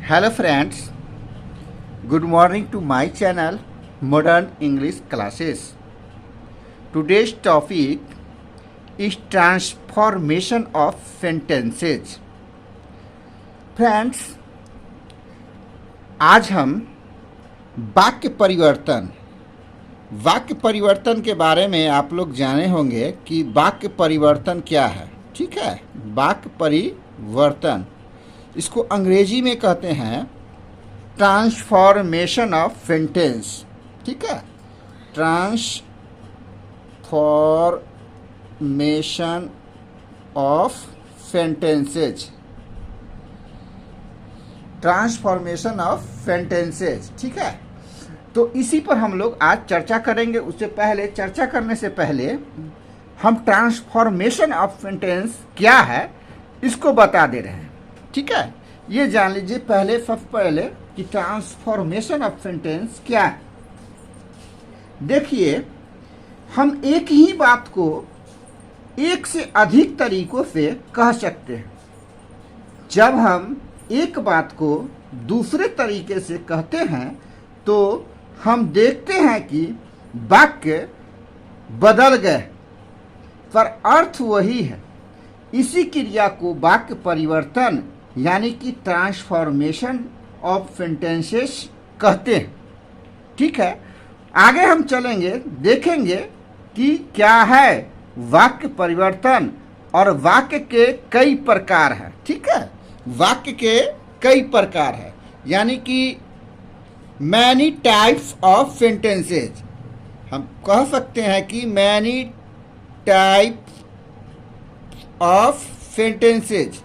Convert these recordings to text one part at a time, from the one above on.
Hello friends, good morning to my channel Modern English Classes. Today's topic is transformation of sentences. Friends, आज हम वाक्य परिवर्तन के बारे में आप लोग जाने होंगे कि वाक्य परिवर्तन क्या है। ठीक है, वाक्य परिवर्तन इसको अंग्रेजी में कहते हैं ट्रांसफॉर्मेशन ऑफ सेंटेंस। ठीक है, transformation of sentences, transformation of sentences. ठीक है, तो इसी पर हम लोग आज चर्चा करेंगे। उससे पहले, चर्चा करने से पहले हम ट्रांसफॉर्मेशन ऑफ सेंटेंस क्या है इसको बता दे रहे हैं। ठीक है, ये जान लीजिए पहले, सबसे पहले कि ट्रांसफॉर्मेशन ऑफ सेंटेंस क्या है। देखिए, हम एक ही बात को एक से अधिक तरीकों से कह सकते हैं। जब हम एक बात को दूसरे तरीके से कहते हैं तो हम देखते हैं कि वाक्य बदल गए, पर अर्थ वही है। इसी क्रिया को वाक्य परिवर्तन यानी कि ट्रांसफॉर्मेशन ऑफ सेंटेंसेस कहते हैं। ठीक है, आगे हम चलेंगे, देखेंगे कि क्या है वाक्य परिवर्तन और वाक्य के कई प्रकार हैं। ठीक है, वाक्य के कई प्रकार हैं, यानी कि मैनी टाइप्स ऑफ सेंटेंसेज। हम कह सकते हैं कि मैनी टाइप्स ऑफ सेंटेंसेज।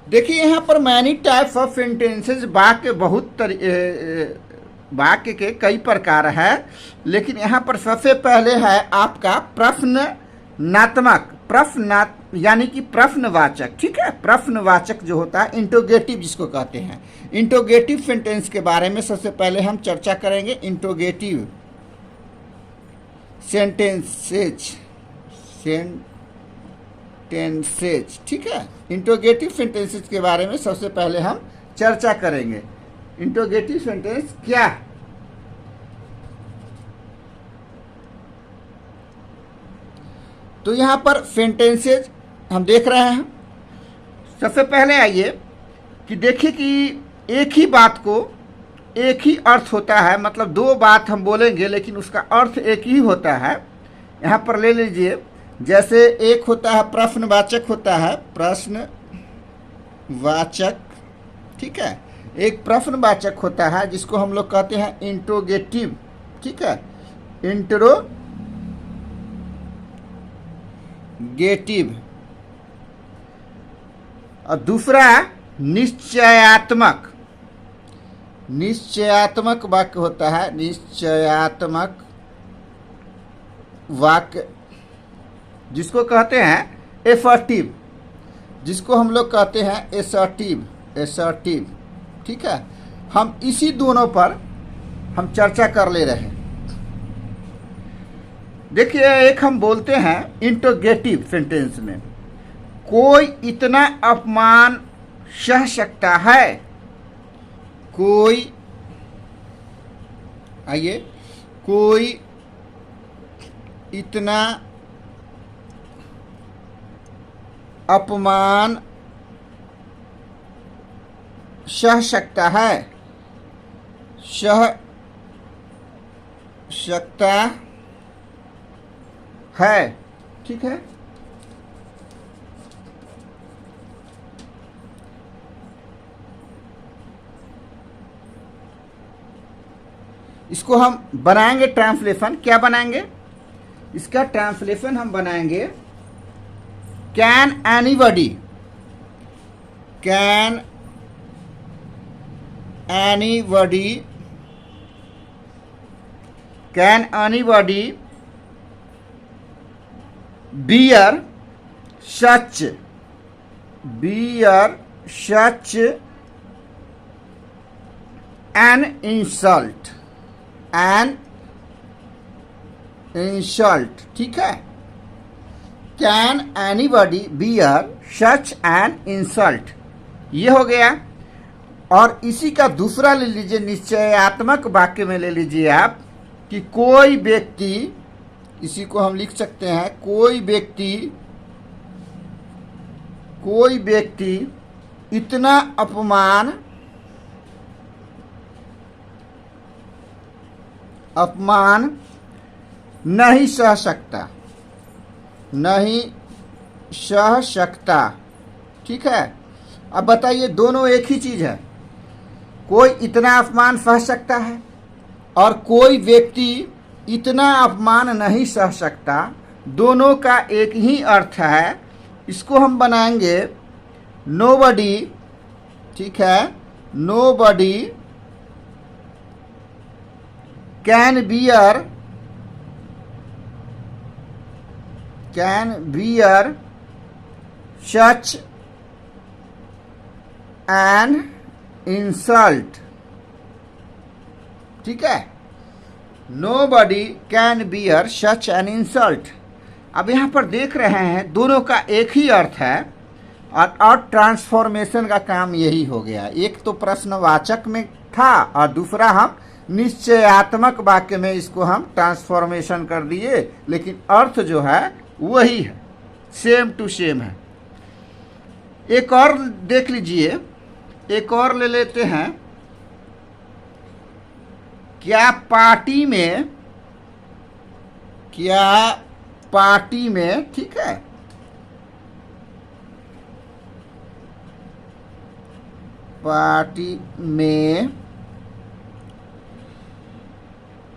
देखिए, यहाँ पर मैनी टाइप्स ऑफ सेंटेंसेज वाक्य के कई प्रकार है, लेकिन यहाँ पर सबसे पहले है आपका प्रश्नात्मक, यानी कि प्रश्नवाचक। ठीक है, प्रश्नवाचक जो होता है, इंटरोगेटिव जिसको कहते हैं। इंटरोगेटिव सेंटेंस के बारे में सबसे पहले हम चर्चा करेंगे। Interrogative sentences. ठीक है, इंटरोगेटिव सेंटेंसेस के बारे में सबसे पहले हम चर्चा करेंगे। इंटरोगेटिव सेंटेंस क्या है? तो यहां पर सेंटेंसेज हम देख रहे हैं। सबसे पहले आइए कि देखिए कि एक ही बात को एक ही अर्थ होता है, मतलब दो बात हम बोलेंगे लेकिन उसका अर्थ एक ही होता है। यहां पर ले लीजिए, जैसे एक होता है प्रश्नवाचक, होता है प्रश्नवाचक। ठीक है, एक प्रश्नवाचक होता है जिसको हम लोग कहते हैं इंटरोगेटिव। ठीक है, इंटरोगेटिव। और दूसरा निश्चयात्मक। निश्चयात्मक वाक्य होता है, निश्चयात्मक वाक्य जिसको कहते हैं एसर्टिव, जिसको हम लोग कहते हैं एसर्टिव। ठीक है, हम इसी दोनों पर हम चर्चा कर ले रहे हैं। देखिए, एक हम बोलते हैं इंटरोगेटिव सेंटेंस में, कोई इतना अपमान सह सकता है। कोई, आइए, कोई इतना अपमान सह सकता है, सह सकता है। ठीक है, इसको हम बनाएंगे ट्रांसलेशन। क्या बनाएंगे? इसका ट्रांसलेशन हम बनाएंगे can anybody, can anybody, can anybody bear such an insult, an insult, ठीक है। Can anybody bear such an insult? ये हो गया। और इसी का दूसरा ले लीजिए, निश्चयात्मक वाक्य में ले लीजिए आप कि कोई व्यक्ति, इसी को हम लिख सकते हैं, कोई व्यक्ति इतना अपमान नहीं सह सकता। ठीक है, अब बताइए, दोनों एक ही चीज है। कोई इतना अपमान सह सकता है और कोई व्यक्ति इतना अपमान नहीं सह सकता, दोनों का एक ही अर्थ है। इसको हम बनाएंगे नोबडी। ठीक है, nobody can bear such an insult. ठीक है, nobody can bear such an insult. अब यहाँ पर देख रहे हैं दोनों का एक ही अर्थ है और ट्रांसफॉर्मेशन का काम यही हो गया। एक तो प्रश्नवाचक में था और दूसरा हम निश्चयात्मक वाक्य में इसको हम ट्रांसफॉर्मेशन कर दिए, लेकिन अर्थ जो है वही है, सेम टू सेम है। एक और देख लीजिए, एक और ले लेते हैं। क्या पार्टी में, ठीक है, पार्टी में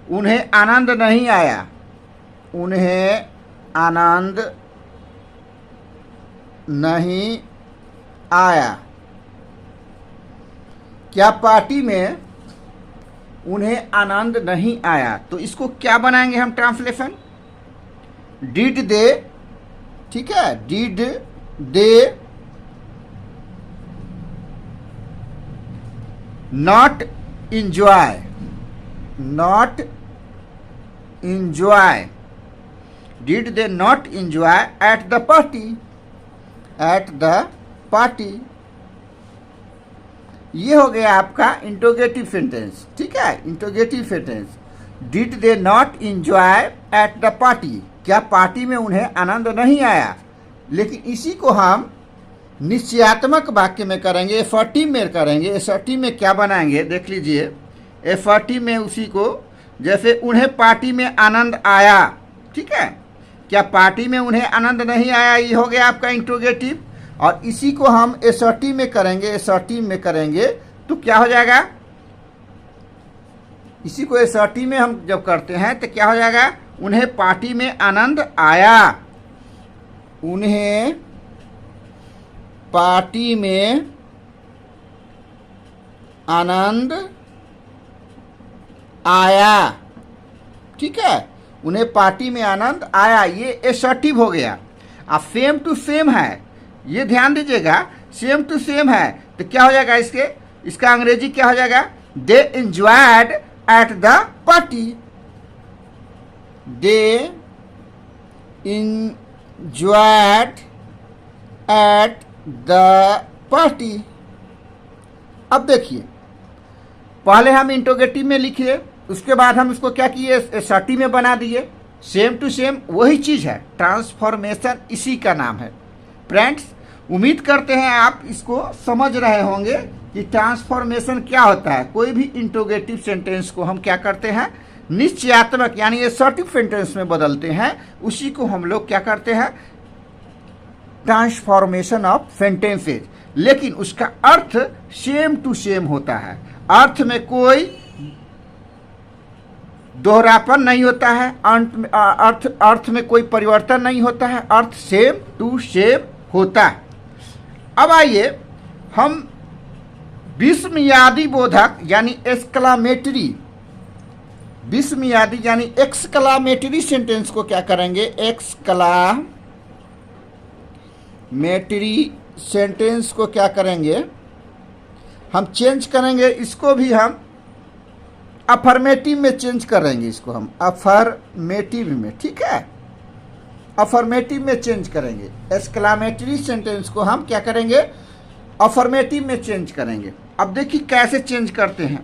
उन्हें आनंद नहीं आया, उन्हें आनंद नहीं आया। क्या पार्टी में उन्हें आनंद नहीं आया, तो इसको क्या बनाएंगे हम ट्रांसलेशन? डिड दे, ठीक है, did they not enjoy, did they not enjoy eight the party. ये हो गया आपका इंटरोगेटिव सेंटेंस। ठीक है, interrogative sentence, did they not enjoy eight the party, क्या पार्टी में उन्हें आनंद नहीं आया। लेकिन इसी को हम निश्चयात्मक वाक्य में करेंगे, एफर्टिव में करेंगे। एफर्टिव में क्या बनाएंगे देख लीजिए। एफर्टिव में उसी को, जैसे उन्हें पार्टी में आनंद आया, ठीक है, क्या पार्टी में उन्हें आनंद नहीं आया, ये हो गया आपका इंटरोगेटिव। और इसी को हम एसर्टिव में करेंगे, एसर्टिव में करेंगे तो क्या हो जाएगा, इसी को एसर्टिव में हम जब करते हैं तो क्या हो जाएगा, उन्हें पार्टी में आनंद आया, उन्हें पार्टी में आनंद आया। ठीक है, उन्हें पार्टी में आनंद आया, ये एसर्टिव हो गया। अब सेम टू सेम है, ये ध्यान दीजिएगा, सेम टू सेम है तो क्या हो जाएगा, इसका अंग्रेजी क्या हो जाएगा, they enjoyed at the party, they enjoyed at the party. अब देखिए, पहले हम इंटरोगेटिव में लिखिए, उसके बाद हम इसको क्या किए, एसर्टिव में बना दिए। सेम टू सेम वही चीज है, ट्रांसफॉर्मेशन इसी का नाम है। फ्रेंड्स, उम्मीद करते हैं आप इसको समझ रहे होंगे कि ट्रांसफॉर्मेशन क्या होता है। कोई भी इंटरोगेटिव सेंटेंस को हम क्या करते हैं, निश्चयात्मक यानी एसर्टिव सेंटेंस में बदलते हैं, उसी को हम लोग क्या करते हैं, ट्रांसफॉर्मेशन ऑफ सेंटेंसेज। लेकिन उसका अर्थ सेम टू सेम होता है, अर्थ में कोई दोहरापन नहीं होता है, अर्थ में कोई परिवर्तन नहीं होता है, अर्थ सेम टू सेम होता है। अब आइए हम विस्मयादि बोधक यानी एक्सक्लामेटरी, विस्मयादि यानी एक्सक्लामेटरी सेंटेंस को क्या करेंगे, एक्सक्लामेटरी सेंटेंस को क्या करेंगे, हम चेंज करेंगे। इसको भी हम अफर्मेटिव में चेंज करेंगे, इसको हम अफर्मेटिव में, ठीक है, अफर्मेटिव में चेंज करेंगे। एक्सक्लामेटरी सेंटेंस को हम क्या करेंगे, अफर्मेटिव में चेंज करेंगे। अब देखिए कैसे चेंज करते हैं।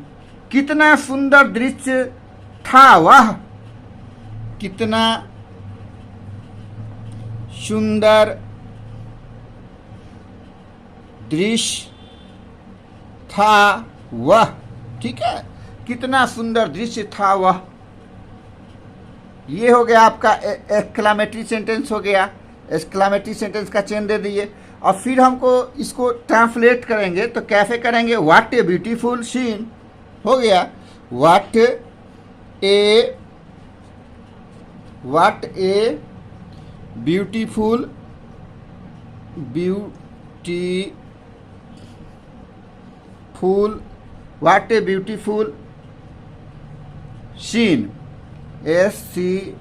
कितना सुंदर दृश्य था वह, कितना सुंदर दृश्य था वह। ठीक है, कितना सुंदर दृश्य था वह। ये हो गया आपका एक्सक्लेमेटरी सेंटेंस हो गया। एक्सक्लेमेटरी सेंटेंस का चेन दे दिए। और फिर हमको इसको ट्रांसलेट करेंगे तो कैसे करेंगे। व्हाट ए ब्यूटीफुल सीन हो गया। What a beautiful what a beautiful scene, SCENE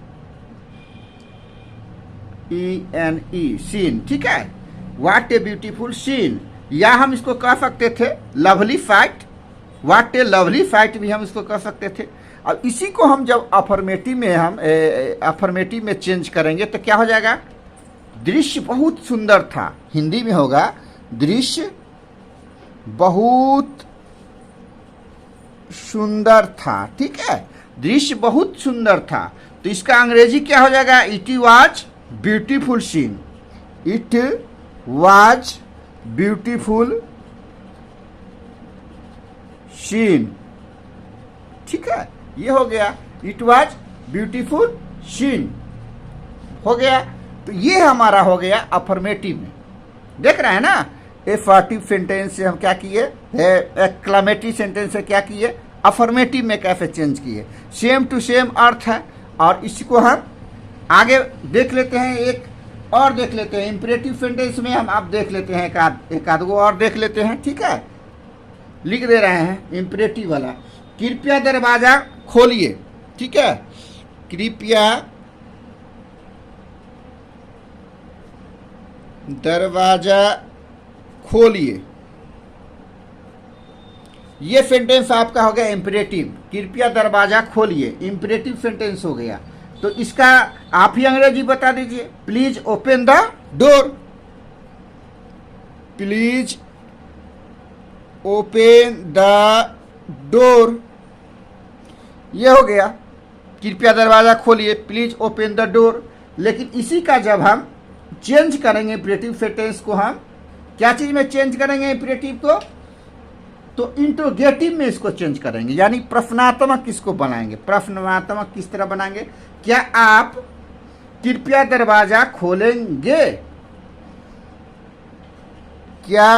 scene. ठीक है, व्हाट ए ब्यूटीफुल सीन, या हम इसको कह सकते थे lovely fight. What A lovely fight भी हम इसको कह सकते थे। अब इसी को हम जब अफर्मेटिव में चेंज करेंगे तो क्या हो जाएगा। दृश्य बहुत सुंदर था, हिंदी में होगा दृश्य बहुत सुंदर था। ठीक है, दृश्य बहुत सुंदर था। तो इसका अंग्रेजी क्या हो जाएगा। It was beautiful scene, it was beautiful scene. ठीक है, ये हो गया इट वॉज ब्यूटीफुल सीन हो गया। तो ये हमारा हो गया अफर्मेटिव में। देख रहे हैं ना, एफर्टिव सेंटेंस से हम क्या किए, एक्सक्लेमेटरी सेंटेंस से क्या किए, अफर्मेटिव में कैसे चेंज किए। सेम टू सेम अर्थ है। और इसको हम आगे देख लेते हैं, एक और देख लेते हैं इंपरेटिव सेंटेंस में। हम आप देख लेते हैं एक आध गो और देख लेते हैं। ठीक है, लिख दे रहे हैं इंपरेटिव वाला। कृपया दरवाजा खोलिए। ठीक है, कृपया दरवाजा खोलिए। ये सेंटेंस आपका हो गया इंपरेटिव। कृपया दरवाजा खोलिए, इंपरेटिव सेंटेंस हो गया। तो इसका आप ही अंग्रेजी बता दीजिए। Please open the door, please open the door. ये हो गया कृपया दरवाजा खोलिए, प्लीज ओपन द डोर। लेकिन इसी का जब हम चेंज करेंगे इंपरेटिव सेंटेंस को, हम क्या चीज में चेंज करेंगे इंपरेटिव को, तो इंट्रोगेटिव में इसको चेंज करेंगे, यानी प्रश्नात्मक इसको बनाएंगे। प्रश्नात्मक किस तरह बनाएंगे। क्या आप कृपया दरवाजा खोलेंगे, क्या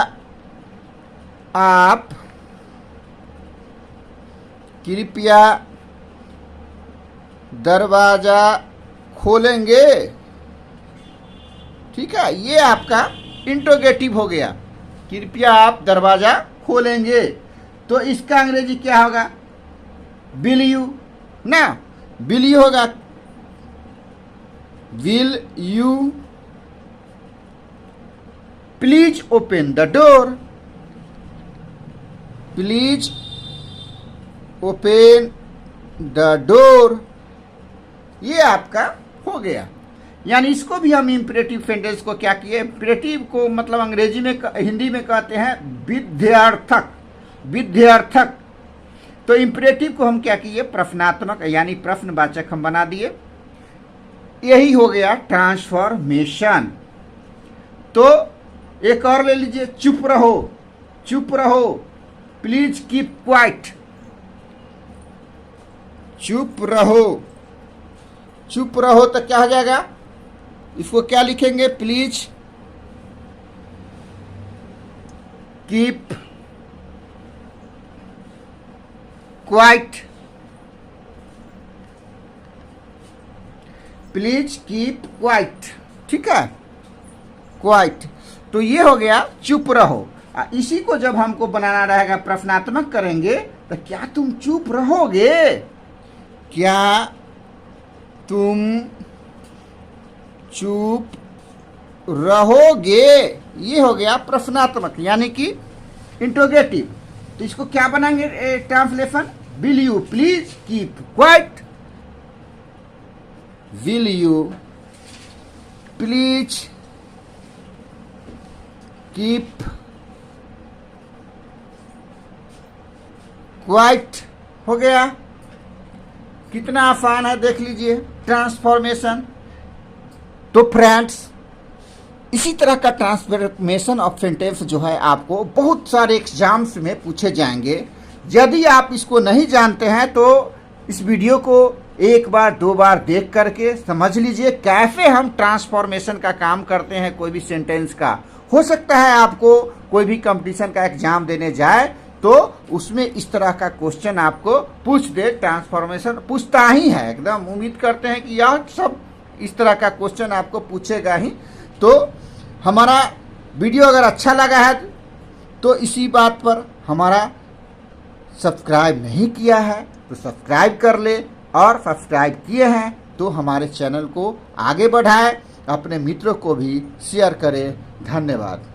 आप कृपया दरवाजा खोलेंगे। ठीक है, ये आपका इंट्रोगेटिव हो गया। कृपया आप दरवाजा खोलेंगे। तो इसका अंग्रेजी क्या होगा, विल यू ना, विल यू होगा। Will you please open the door, please open the door. ये आपका हो गया। यानी इसको भी हम इंपरेटिव सेंटेंस को क्या किए, इंपरेटिव को मतलब अंग्रेजी में हिंदी में कहते हैं विध्यर्थक, विध्यर्थक। तो इंपरेटिव को हम क्या किए, प्रश्नात्मक यानी प्रश्नवाचक हम बना दिए। यही हो गया ट्रांसफॉर्मेशन। तो एक और ले लीजिए, चुप रहो, चुप रहो, प्लीज कीप क्वाइट, चुप रहो, चुप रहो। तो क्या हो जाएगा, इसको क्या लिखेंगे, please keep quiet, please keep quiet. ठीक है, क्वाइट। तो ये हो गया चुप रहो। इसी को जब हमको बनाना रहेगा, प्रश्नात्मक करेंगे, तो क्या तुम चुप रहोगे, क्या तुम चुप रहोगे। ये हो गया प्रश्नात्मक यानी कि इंट्रोगेटिव। तो इसको क्या बनाएंगे translation, will you please keep quiet, will you please keep quiet हो गया। कितना आसान है देख लीजिए ट्रांसफॉर्मेशन। तो फ्रेंड्स, इसी तरह का ट्रांसफॉर्मेशन ऑफ सेंटेंस जो है आपको बहुत सारे एग्जाम्स में पूछे जाएंगे। यदि आप इसको नहीं जानते हैं तो इस वीडियो को एक बार दो बार देख करके समझ लीजिए कैसे हम ट्रांसफॉर्मेशन का काम करते हैं कोई भी सेंटेंस का। हो सकता है आपको कोई भी कंपटीशन का एग्जाम देने जाए तो उसमें इस तरह का क्वेश्चन आपको पूछ दे। ट्रांसफॉर्मेशन पूछता ही है, एकदम उम्मीद करते हैं कि यह सब इस तरह का क्वेश्चन आपको पूछेगा ही। तो हमारा वीडियो अगर अच्छा लगा है तो इसी बात पर हमारा सब्सक्राइब नहीं किया है तो सब्सक्राइब कर ले, और सब्सक्राइब किए हैं तो हमारे चैनल को आगे बढ़ाएं, अपने मित्रों को भी शेयर करें। धन्यवाद।